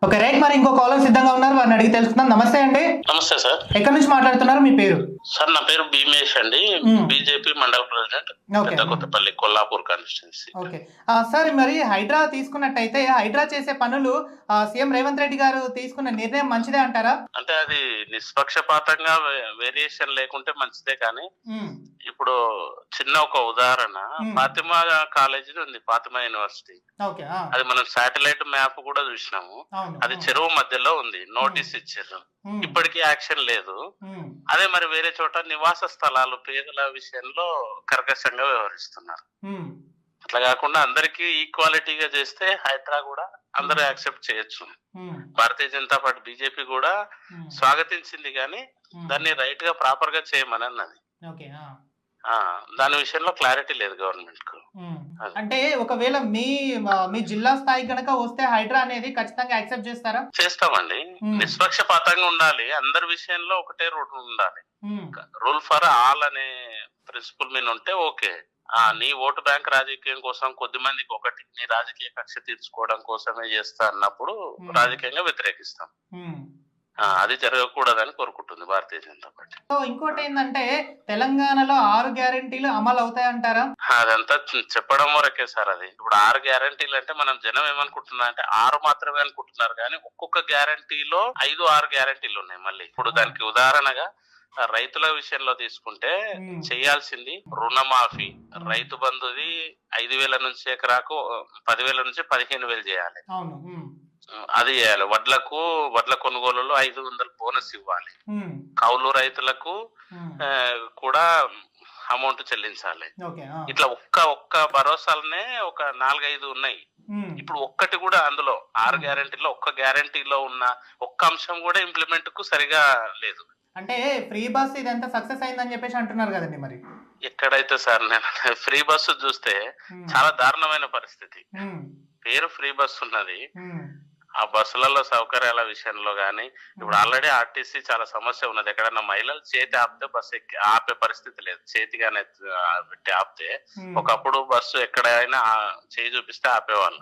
Okay right. మరి ఇంకో caller సిద్ధంగా ఉన్నారు, వారిని అడిగి తెలుసుకుందాం. నమస్తే అండి. నమస్తే సార్. ఎక్కడి నుంచి మాట్లాడుతున్నారు, మీ పేరు? సార్ నా పేరు భీమేష్ అండి. బీజేపీ మండల ప్రెసిడెంట్, పెద్ద Kothapalli, Kollapur constituency. Okay sir, మరి హైడ్రా తీసుకున్నట్టయితే హైడ్రా చేసే పనులు సీఎం రేవంత్ రెడ్డి గారు తీసుకున్న నిర్ణయం మంచిదే అంటారా? అంటే అది నిష్పక్షపాతంగా వేరియేషన్ లేకుంటే మంచిదే, కానీ ఇప్పుడు చిన్న ఒక ఉదాహరణ, ఫాతిమా కాలేజీ ఉంది, ఫాతిమా యూనివర్సిటీ. అది మనం శాటిలైట్ మ్యాప్ కూడా చూసినాము. అది చెరువు మధ్యలో ఉంది, నోటీస్ ఇచ్చారు, ఇప్పటికీ యాక్షన్ లేదు. అదే మరి వేరే చోట నివాస స్థలాలు పేదల విషయంలో కర్కశంగా వ్యవహరిస్తున్నారు. అట్లా కాకుండా అందరికీ ఈక్వాలిటీగా చేస్తే హైడ్రా కూడా అందరూ యాక్సెప్ట్ చేయొచ్చు. భారతీయ జనతా పార్టీ బీజేపీ కూడా స్వాగతించింది, కానీ దాన్ని రైట్ గా ప్రాపర్ గా చేయమని అన్నది. దాని విషయంలో క్లారిటీ లేదు గవర్నమెంట్ కు. అంటే ఒకవేళ మీ జిల్లా స్థాయి గనక వస్తే హైడ్రా అనేది ఖచ్చితంగా యాక్సెప్ట్ చేస్తారా? చేస్తామండి. నిష్పక్షపాతంగా ఉండాలి, అందరి విషయంలో ఒకటే రూల్ ఉండాలి. రూల్ ఫర్ ఆల్ అనే ప్రిన్సిపల్ మీద ఉంటే ఓకే. నీ ఓటు బ్యాంక్ రాజకీయం కోసం కొద్ది మందికి ఒకటి, నీ రాజకీయ కక్ష తీర్చుకోవడం కోసమే చేస్తా అన్నప్పుడు రాజకీయంగా వ్యతిరేకిస్తాం. అది జరగకూడదని కోరుకుంటుంది భారతీయ జనతా పార్టీ. ఇంకోటి ఏంటంటే తెలంగాణలో 6 గ్యారెంటీలు అమలు అవుతాయంటారా? అదంతా చెప్పడం వరకే సార్. అది ఇప్పుడు 6 గ్యారెంటీలు అంటే మనం జనం ఏమనుకుంటున్నా అంటే 6 మాత్రమే అనుకుంటున్నారు, కానీ ఒక్కొక్క గ్యారెంటీలో 5-6 గ్యారెంటీలు ఉన్నాయి. మళ్ళీ ఇప్పుడు దానికి ఉదాహరణగా రైతుల విషయంలో తీసుకుంటే చేయాల్సింది రుణమాఫీ, రైతు బంధుది 5,000 నుంచి ఎకరాకు 10,000 నుంచి 15,000 చేయాలి. అది చేయాలి. వడ్ల కొనుగోలులో 500 బోనస్ ఇవ్వాలి. కౌలు రైతులకు కూడా అమౌంట్ చెల్లించాలి. ఇట్లా ఒక్క భరోసాలనే ఒక 4-5 ఉన్నాయి. ఇప్పుడు ఒక్కటి కూడా అందులో 6 గ్యారెంటీలో ఒక్క గ్యారెంటీలో ఉన్న ఒక్క అంశం కూడా ఇంప్లిమెంట్ కు సరిగా లేదు. అంటే ఫ్రీ బస్ ఇదంతా సక్సెస్ అయిందని చెప్పేసి అంటున్నారు కదండి. మరి ఎక్కడైతే సార్, నేను ఫ్రీ బస్సు చూస్తే చాలా దారుణమైన పరిస్థితి. పేరు ఫ్రీ బస్ ఉన్నది, ఆ బస్సులలో సౌకర్యాల విషయంలో గానీ ఇప్పుడు ఆల్రెడీ ఆర్టీసీ చాలా సమస్య ఉన్నది. ఎక్కడన్నా మహిళలు చేతి ఆపితే బస్సు ఆపే పరిస్థితి లేదు, చేతిగానే పెట్టి ఆపితే. ఒకప్పుడు బస్సు ఎక్కడైనా చేయి చూపిస్తే ఆపేవాళ్ళు.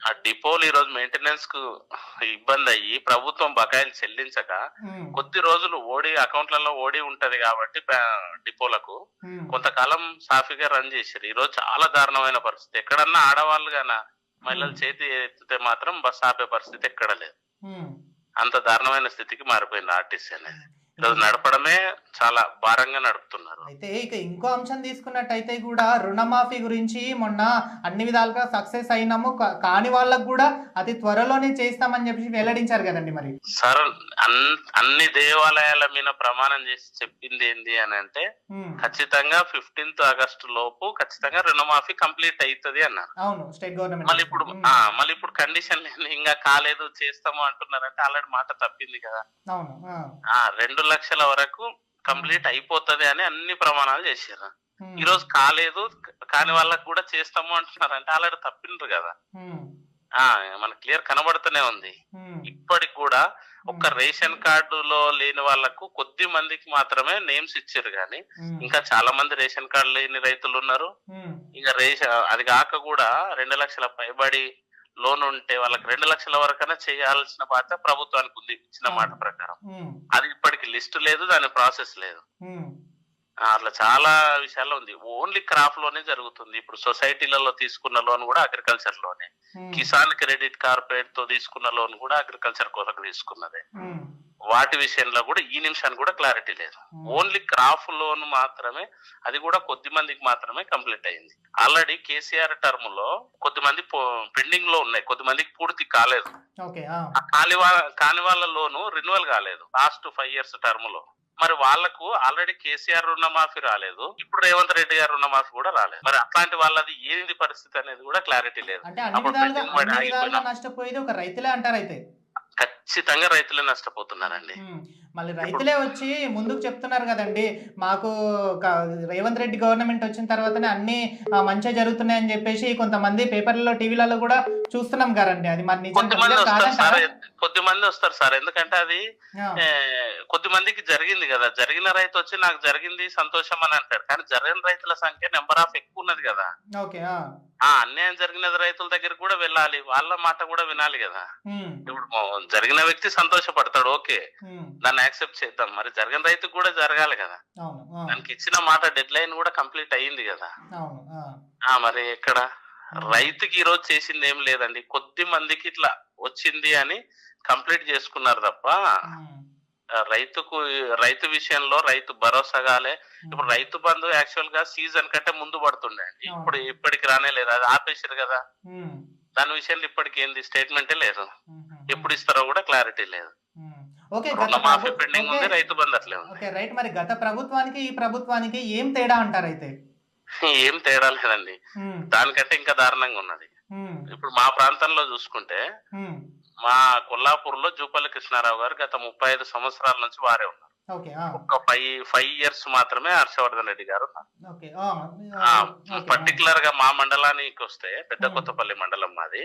ఆ డిపోలు ఈ రోజు మెయింటెనెన్స్ కు ఇబ్బంది అయ్యి ప్రభుత్వం బకాయిలు చెల్లించక కొద్ది రోజులు అకౌంట్లలో ఓడి ఉంటది కాబట్టి డిపోలకు కొంతకాలం సాఫీగా రన్ చేశారు. ఈ రోజు చాలా దారుణమైన పరిస్థితి. ఎక్కడన్నా ఆడవాళ్ళు గాన మహిళలు చేతి ఎత్తితే మాత్రం బస్ ఆపే పరిస్థితి ఎక్కడ లేదు. అంత దారుణమైన స్థితికి మారిపోయింది ఆర్టీసీ అనేది. ఈరోజు నడపడమే చాలా భారంగా నడుపుతున్నారు. అయితే ఇక ఇంకో అంశం తీసుకున్నట్టయితే కూడా రుణమాఫీ గురించి మొన్న అన్ని విధాలుగా సక్సెస్ అయినాము, కాని వాళ్ళకు కూడా అతి త్వరలోనే చేస్తామని చెప్పి వెల్లడించారు కదండి. మరి సార్ అన్ని దేవాలయాల మీద ప్రమాణం చేసి చెప్పింది ఏంది అని అంటే ఖచ్చితంగా 15th ఆగస్టు లోపు ఖచ్చితంగా రుణమాఫీ కంప్లీట్ అవుతుంది అన్నారు. అవును, స్టేట్ గవర్నమెంట్. మళ్ళీ ఇప్పుడు కండిషన్ ఇంకా కాలేదు చేస్తాము అంటున్నారంటే ఆల్రెడీ మాట తప్పింది కదా. అవును, 2 లక్షల వరకు కంప్లీట్ అయిపోతుంది అని అన్ని ప్రమాణాలు చేశారు. ఈ రోజు కాలేదు, కాని వాళ్ళకు కూడా చేస్తాము అంటున్నారు అంటే ఆల్రెడీ తప్పిండ్రు కదా. మనకు క్లియర్ కనబడుతూనే ఉంది. ఇప్పటికి కూడా ఒక్క రేషన్ కార్డులో లేని వాళ్ళకు కొద్ది మందికి మాత్రమే నేమ్స్ ఇచ్చారు, కానీ ఇంకా చాలా మంది రేషన్ కార్డు లేని రైతులు ఉన్నారు. ఇంకా అది కాక కూడా 2 లక్షల పైబడి లోన్ ఉంటే వాళ్ళకి 2 లక్షల వరకైనా చేయాల్సిన బాధ్యత ప్రభుత్వానికి ఉంది ఇచ్చిన మాట ప్రకారం. అది ఇప్పటికి లిస్ట్ లేదు, దాని ప్రాసెస్ లేదు. అట్లా చాలా విషయాల్లో ఉంది. ఓన్లీ క్రాప్ లోనే జరుగుతుంది. ఇప్పుడు సొసైటీలలో తీసుకున్న లోన్ కూడా అగ్రికల్చర్ లోనే, కిసాన్ క్రెడిట్ కార్పొరేట్ తో తీసుకున్న లోన్ కూడా అగ్రికల్చర్ కొరకు తీసుకున్నదే. వాటి విషయంలో కూడా ఈ నిమిషానికి కూడా క్లారిటీ లేదు. ఓన్లీ క్రాప్ లోన్ మాత్రమే, అది కూడా కొద్ది మందికి మాత్రమే కంప్లీట్ అయింది. ఆల్రెడీ కేసీఆర్ టర్మ్ లో కొద్ది మంది పెండింగ్ లో ఉన్నాయి, కొద్ది మందికి పూర్తి కాలేదు. కాని వాళ్ళ లోను రెన్యువల్ కాలేదు లాస్ట్ 5 years టర్మ్ లో. మరి వాళ్లకు ఆల్రెడీ కేసీఆర్ రుణమాఫీ రాలేదు, ఇప్పుడు రేవంత్ రెడ్డి గారు రుణమాఫీ కూడా రాలేదు. మరి అట్లాంటి వాళ్ళది ఏంది పరిస్థితి అనేది కూడా క్లారిటీ లేదు. నష్టపోయేది ఒక రైతులే అంటారు. అయితే ఖచ్చితంగా రైతులే నష్టపోతున్నారండి. మళ్ళీ రైతులే వచ్చి ముందుకు చెప్తున్నారు కదండి, మాకు రేవంత్ రెడ్డి గవర్నమెంట్ వచ్చిన తర్వాతనే అన్ని మంచిగా జరుగుతున్నాయని చెప్పేసి కొంతమంది పేపర్లలో టీవీలలో కూడా చూస్తున్నాం కదండి. అది మరి నిజం కాదంటారా? కొద్దిమంది వస్తారు సార్, ఎందుకంటే అది కొద్ది మందికి జరిగింది కదా. జరిగిన రైతు వచ్చి నాకు జరిగింది సంతోషం అని అంటారు, కానీ జరిగిన రైతుల సంఖ్య నెంబర్ ఆఫ్ ఎక్కువ ఉన్నది కదా. అన్యాయం జరిగిన రైతుల దగ్గర కూడా వెళ్ళాలి, వాళ్ళ మాట కూడా వినాలి కదా. ఇప్పుడు జరిగిన వ్యక్తి సంతోషపడతాడు, ఓకే దాన్ని యాక్సెప్ట్ చేద్దాం, మరి జరిగిన రైతుకు కూడా జరగాలి కదా. దానికి ఇచ్చిన మాట డెడ్ లైన్ కూడా కంప్లీట్ అయ్యింది కదా. మరి ఎక్కడ రైతుకి ఈ రోజు చేసింది ఏం లేదండి, కొద్ది మందికి ఇట్లా వచ్చింది అని కంప్లీట్ చేసుకున్నారు తప్ప రైతు విషయంలో రైతు భరోసాగాలే. ఇప్పుడు రైతు బంధు యాక్చువల్ గా సీజన్ కంటే ముందు పడుతుండే అండి, ఇప్పటికి రానే లేదు, అది ఆపేసారు కదా. దాని విషయంలో ఇప్పటికి ఏంది స్టేట్మెంటే లేదు, ఎప్పుడు ఇస్తారో కూడా క్లారిటీ లేదు. రుణమాఫీ పెండింగ్ ఉంది, రైతు బంధు అట్లే ఉంది. రైట్, మరి గత ప్రభుత్వానికి ఈ ప్రభుత్వానికి ఏం తేడా అంటారు? అయితే ఏం తేడా లేదండి, దానికంటే ఇంకా దారుణంగా ఉన్నది. ఇప్పుడు మా ప్రాంతంలో చూసుకుంటే మా కొల్లాపూర్ లో జూపల్లి కృష్ణారావు గారు గత 35 సంవత్సరాల నుంచి వారే ఉన్నారు. ఒక 5 ఇయర్స్ మాత్రమే హర్షవర్ధన్ రెడ్డి గారు ఉన్నారు. పర్టికులర్ గా మా మండలానికి వస్తే పెద్ద కొత్తపల్లి మండలం మాది.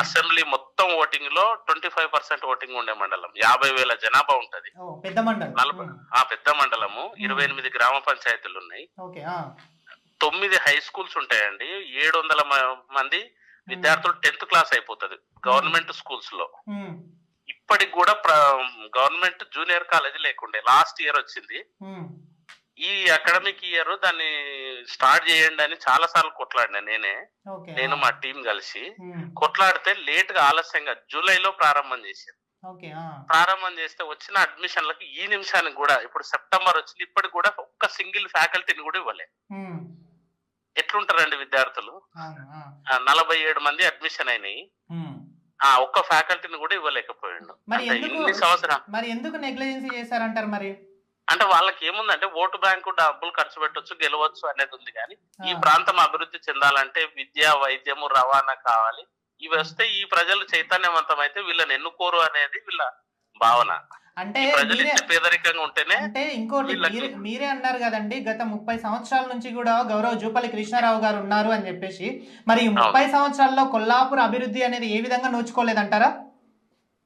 అసెంబ్లీ మొత్తం ఓటింగ్ లో 25% ఓటింగ్ ఉండే మండలం, 50,000 జనాభా ఉంటది. పెద్ద మండలము, 28 గ్రామ పంచాయతీలు ఉన్నాయి, 9 హై స్కూల్స్ ఉంటాయండి, 700 మంది విద్యార్థులు 10th క్లాస్ అయిపోతుంది గవర్నమెంట్ స్కూల్స్ లో. ఇప్పటికి కూడా గవర్నమెంట్ జూనియర్ కాలేజీ లేకుండే, లాస్ట్ ఇయర్ వచ్చింది. ఈ అకాడమిక్ ఇయర్ దాన్ని స్టార్ట్ చేయండి అని చాలా సార్లు కొట్లాడినా నేను మా టీం కలిసి కొట్లాడితే లేట్ గా ఆలస్యంగా జూలైలో ప్రారంభం చేశారు. ప్రారంభం చేస్తే వచ్చిన అడ్మిషన్లకు ఈ నిమిషానికి కూడా ఇప్పుడు సెప్టెంబర్ వచ్చింది, ఇప్పటికి కూడా ఒక్క సింగిల్ ఫ్యాకల్టీని కూడా ఇవ్వలే. ఎట్లుంటారండి విద్యార్థులు? 47 మంది అడ్మిషన్ అయినాయి, ఒక్క ఫ్యాకల్టీని కూడా ఇవ్వలేకపోయిండు. ఇన్ని సంవత్సరాలు మరి ఎందుకు నెగ్లిజెన్సీ చేశారంటారు? మరి అంటే వాళ్ళకి ఏముందంటే ఓటు బ్యాంకు డబ్బులు ఖర్చు పెట్టొచ్చు, గెలవచ్చు అనేది ఉంది, కానీ ఈ ప్రాంతం అభివృద్ధి చెందాలంటే విద్య, వైద్యము, రవాణా కావాలి. ఇవి వస్తే ఈ ప్రజలు చైతన్యవంతం అయితే వీళ్ళని ఎన్నుకోరు అనేది వీళ్ళ భావన. అంటే పేదరికంగా ఉంటేనే. అంటే ఇంకోటి మీరే అన్నారు కదండి, గత 30 సంవత్సరాల నుంచి కూడా గౌరవ జూపల్లి కృష్ణారావు గారు ఉన్నారు అని చెప్పేసి, మరి ఈ 30 సంవత్సరాల్లో కొల్లాపూర్ అభివృద్ధి అనేది ఏ విధంగా నోచుకోలేదంటారా?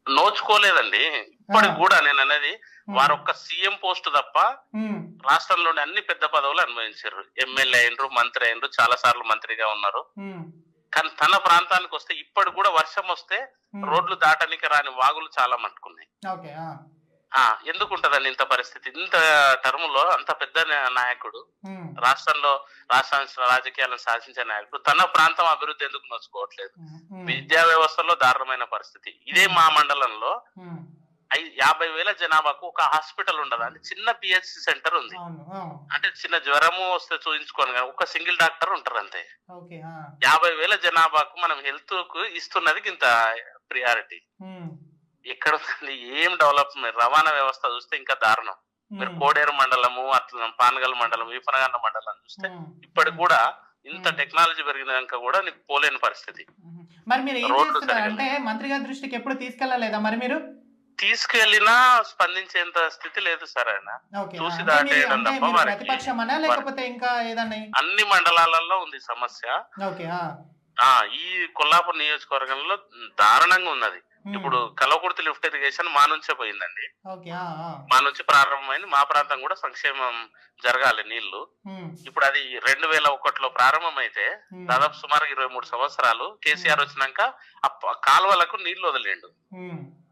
నోచుకోలేదండి, ఇప్పటికి కూడా నేను అనేది వారు ఒక్క సీఎం పోస్ట్ తప్ప రాష్ట్రంలోని అన్ని పెద్ద పదవులు అనుభవించారు. ఎమ్మెల్యే అయినరు, మంత్రి అయినరు, చాలా సార్లు మంత్రిగా ఉన్నారు. కానీ తన ప్రాంతానికి వస్తే ఇప్పటి కూడా వర్షం వస్తే రోడ్లు దాటనికి రాని వాగులు చాలా మట్టుకున్నాయి. ఎందుకు ఉంటదండి ఇంత పరిస్థితి? ఇంత టర్మ్ లో అంత పెద్ద నాయకుడు, రాష్ట్రంలో రాజకీయాలను శాసించే నాయకుడు తన ప్రాంతం అభివృద్ధి ఎందుకు నోచుకోవట్లేదు? విద్యా వ్యవస్థలో దారుణమైన పరిస్థితి. ఇదే మా మండలంలో 50,000 జనాభాకు ఒక హాస్పిటల్ ఉండదు అండి, చిన్న పిహెచ్సి సెంటర్ ఉంది. అంటే చిన్న జ్వరము వస్తే చూపించుకోను కానీ ఒక సింగిల్ డాక్టర్ ఉంటారు అంతే. 50,000 జనాభాకు మనం హెల్త్ కు ఇస్తున్నది ఇంత ప్రియారిటీ ఎక్కడ ఉందండి? ఏం డెవలప్మెంట్? రవాణా వ్యవస్థ చూస్తే ఇంకా దారుణం. మీరు కోడేరు మండలము, అట్లా పానగల్ మండలం, వీపనగండ మండలం చూస్తే ఇప్పటికి కూడా ఇంత టెక్నాలజీ పెరిగినాక కూడా నీకు పోలేని పరిస్థితి. మరి మీరు ఏం చేస్తున్నారంటే మంత్రి గారి దృష్టికి ఎప్పుడు తీసుకెళ్లలేదా? మరి మీరు తీసుకెళ్లినా స్పందించేంత స్థితి లేదు సార్, ఆయన చూసి దాటేయడం తప్ప. లేకపోతే ఇంకా ఏదన్నా అన్ని మండలాలలో ఉంది సమస్య. ఈ కొల్లాపూర్ నియోజకవర్గంలో దారుణంగా ఉన్నది. ఇప్పుడు కల్వకుర్తి లిఫ్ట్ ఇరిగేషన్ మా నుంచే పోయిందండి, మా నుంచి ప్రారంభమైంది. మా ప్రాంతం కూడా సంక్షేమం జరగాలి నీళ్లు. ఇప్పుడు అది 2001లో ప్రారంభమైతే దాదాపు సుమారు 23 సంవత్సరాలు కేసీఆర్ వచ్చినాక కాలువలకు నీళ్లు వదిలేండు,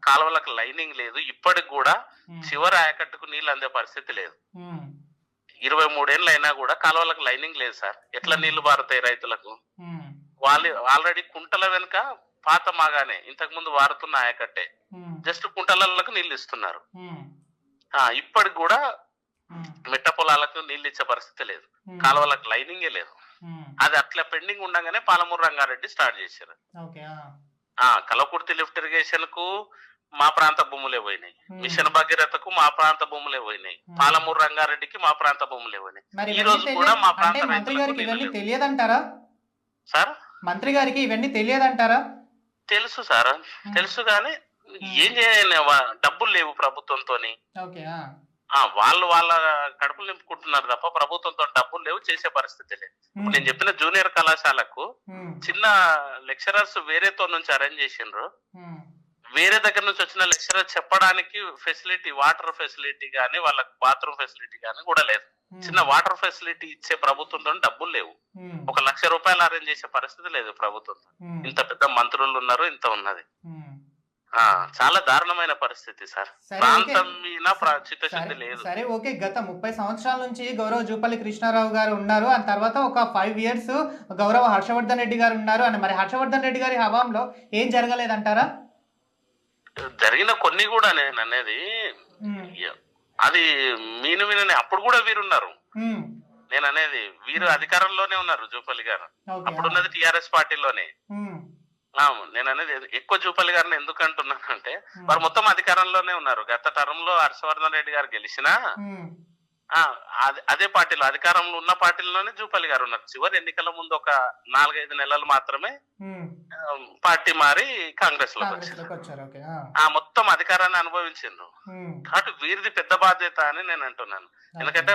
కాలువలకు లైనింగ్ లేదు. ఇప్పటికి కూడా చివరి ఆయకట్టుకు నీళ్లు అందే పరిస్థితి లేదు. 23 ఏళ్ళు అయినా కూడా కాలువలకు లైనింగ్ లేదు సార్. ఎట్లా నీళ్లు పారుతాయి రైతులకు? వాళ్ళు ఆల్రెడీ కుంటల వెనుక పాత మాగానే ఇంతకు ముందు వారుతున్న ఆయకట్టే, జస్ట్ కుంటలకు నీళ్లు ఇస్తున్నారు. ఇప్పటికి కూడా మిట్ట పొలాలకు నీళ్లు ఇచ్చే పరిస్థితి లేదు, కాలువలకు లైనింగే లేదు. అది అట్లా పెండింగ్ ఉండగానే పాలమూరు రంగారెడ్డి స్టార్ట్ చేశారు. కల్వకుర్తి లిఫ్ట్ ఇరిగేషన్ కు మా ప్రాంత భూములే పోయినాయి, మిషన్ భగీరథకు మా ప్రాంత భూములే పోయినాయి, పాలమూరు రంగారెడ్డికి మా ప్రాంత భూములే పోయినాయి. ఈ రోజు కూడా మా ప్రాంత తెలియదంటారా సార్? మంత్రి గారికి ఇవన్నీ తెలియదంటారా? తెలుసు సార్, తెలుసు, కానీ ఏం చేయాలి, డబ్బులు లేవు ప్రభుత్వంతోని. ఓకే. వాళ్ళు వాళ్ళ కడుపులు నింపుకుంటున్నారు తప్ప ప్రభుత్వంతో డబ్బులు లేవు, చేసే పరిస్థితి లేదు. ఇప్పుడు నేను చెప్పిన జూనియర్ కళాశాలకు చిన్న లెక్చరర్స్ వేరేతో నుంచి అరేంజ్ చేసిండ్రు. వేరే దగ్గర నుంచి వచ్చిన లెక్చరర్ చెప్పడానికి ఫెసిలిటీ, వాటర్ ఫెసిలిటీ గానీ వాళ్ళకి బాత్రూమ్ ఫెసిలిటీ గానీ కూడా లేదు. చిన్న వాటర్ ఫెసిలిటీ ఇచ్చే ప్రభుత్వంతో డబ్బులు లేవు. 1,00,000 రూపాయలు అరేంజ్ చేసే పరిస్థితి లేదు ప్రభుత్వంతో. ఇంత పెద్ద మంత్రులు ఉన్నారు, ఇంత ఉన్నది. చాలా దారుణమైన పరిస్థితి సార్. ప్రాంతం మీద చిత్తశుద్ధి లేదు. సరే ఓకే, గత 30 సంవత్సరాల నుంచి గౌరవ జూపల్లి కృష్ణారావు గారు ఉన్నారు, ఆ తర్వాత ఒక 5 years గౌరవ హర్షవర్ధన్ రెడ్డి గారు ఉన్నారు అని. మరి హర్షవర్ధన్ రెడ్డి గారి హయాంలో ఏం జరగలేదంటారా? జరిగిన కొన్ని కూడా నేను అనేది అది మీనని అప్పుడు కూడా వీరున్నారు. నేను అనేది వీరు అధికారంలోనే ఉన్నారు జూపల్లి గారు. అప్పుడున్నది టిఆర్ఎస్ పార్టీలోనే. నేను అనేది ఎక్కువ జూపల్లి గారిని ఎందుకు అంటున్నానంటే వారు మొత్తం అధికారంలోనే ఉన్నారు. గత టర్మ్ లో హర్షవర్ధన్ రెడ్డి గారు గెలిచినా అదే పార్టీలో, అధికారంలో ఉన్న పార్టీలోనే జూపల్లి గారు ఉన్నారు. చివరి ఎన్నికల ముందు ఒక 4-5 నెలలు మాత్రమే పార్టీ మారి కాంగ్రెస్ లోకి వచ్చారు. మొత్తం అధికారాన్ని అనుభవించిండ్రు. కాబట్టి వీరిది పెద్ద బాధ్యత అని నేను అంటున్నాను. ఎందుకంటే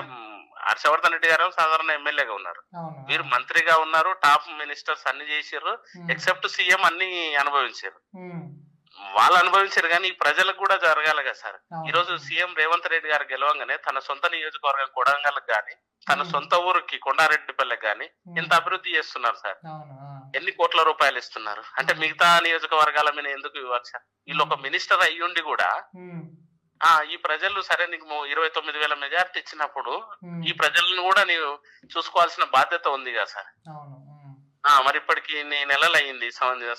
హర్షవర్ధన్ రెడ్డి గారు సాధారణ ఎమ్మెల్యేగా ఉన్నారు, వీరు మంత్రిగా ఉన్నారు, టాప్ మినిస్టర్స్ అన్ని చేసారు, ఎక్సెప్ట్ సీఎం అన్ని అనుభవించారు. వాళ్ళు అనుభవించారు కానీ ఈ ప్రజలకు కూడా జరగాలి కదా సార్. ఈ రోజు సీఎం రేవంత్ రెడ్డి గారు గెలవంగానే తన సొంత నియోజకవర్గం కొడంగల్కి గాని, తన సొంత ఊరికి కొండారెడ్డిపల్లెకి గాని ఎంత అభివృద్ధి చేస్తున్నారు సార్. ఎన్ని కోట్ల రూపాయలు ఇస్తున్నారు అంటే మిగతా నియోజకవర్గాల మీద ఎందుకు ఇవ్వచ్చు? వీళ్ళు ఒక మినిస్టర్ అయ్యుండి కూడా ఈ ప్రజలు సరే నీకు 29,000 మెజారిటీ ఇచ్చినప్పుడు ఈ ప్రజలను కూడా నీవు చూసుకోవాల్సిన బాధ్యత ఉంది కదా సార్. మరి ఇప్పటికి 4 నెలలు అయ్యింది,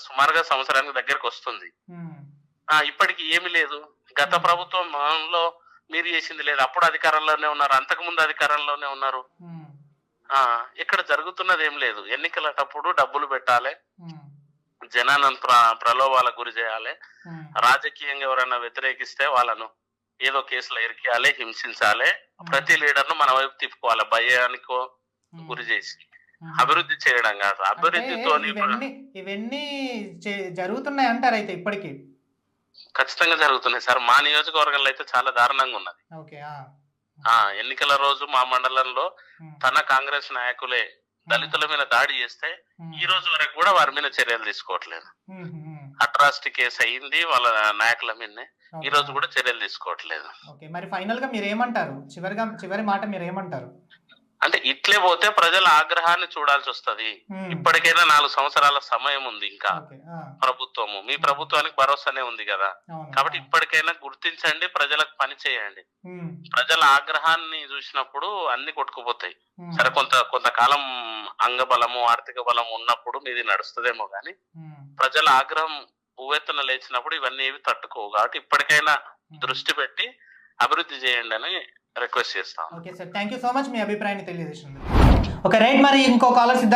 సుమారుగా సంవత్సరానికి దగ్గరకు వస్తుంది. ఇప్పటికి ఏమి లేదు. గత ప్రభుత్వంలో మీరు చేసింది లేదు. అప్పుడు అధికారంలోనే ఉన్నారు, అంతకు ముందు అధికారంలోనే ఉన్నారు. ఇక్కడ జరుగుతున్నది ఏం లేదు. ఎన్నికలటప్పుడు డబ్బులు పెట్టాలి, జనాలను ప్రలోభాలకు గురి చేయాలి, రాజకీయంగా ఎవరైనా వ్యతిరేకిస్తే వాళ్ళను ఏదో కేసులో ఇరికియాలి, హింసించాలి, ప్రతి లీడర్ను మన వైపు తిప్పుకోవాలి, భయానికో గురి చేసి అభివృద్ధి చేయడం కాదు. అభివృద్ధితో ఇవన్నీ జరుగుతున్నాయి అంటారు అయితే ఇప్పటికీ? ఖచ్చితంగా జరుగుతున్నాయి సార్. మా నియోజకవర్గంలో అయితే చాలా దారుణంగా ఉన్నది. ఎన్నికల రోజు మా మండలంలో తన కాంగ్రెస్ నాయకులే దళితుల మీద దాడి చేస్తే ఈ రోజు వరకు కూడా వారి మీద చర్యలు తీసుకోవట్లేదు. అట్రాసిటీ కేసు అయింది వాళ్ళ నాయకుల మీదనే, ఈ రోజు కూడా చర్యలు తీసుకోవట్లేదు. మరి ఫైనల్ గా మీరు ఏమంటారు? చివరి మాట మీరు ఏమంటారు? అంటే ఇట్లే పోతే ప్రజల ఆగ్రహాన్ని చూడాల్సి వస్తది. ఇప్పటికైనా 4 సంవత్సరాల సమయం ఉంది ఇంకా ప్రభుత్వము. మీ ప్రభుత్వానికి భరోసానే ఉంది కదా. కాబట్టి ఇప్పటికైనా గుర్తించండి, ప్రజలకు పని చేయండి. ప్రజల ఆగ్రహాన్ని చూసినప్పుడు అన్ని కొట్టుకుపోతాయి. సరే కొంతకాలం అంగబలము, ఆర్థిక బలం ఉన్నప్పుడు మీది నడుస్తుందేమో గాని ప్రజల ఆగ్రహం ఉవ్వెత్తున లేచినప్పుడు ఇవన్నీ ఏవి తట్టుకోవు. కాబట్టి ఇప్పటికైనా దృష్టి పెట్టి అభివృద్ధి చేయండి అని రిక్వెస్ట్ చేస్తాం. Okay sir, thank you so much మీ అభిప్రాయాన్ని తెలియజేసింది. ఓకే రైట్, మరి ఇంకో కాలర్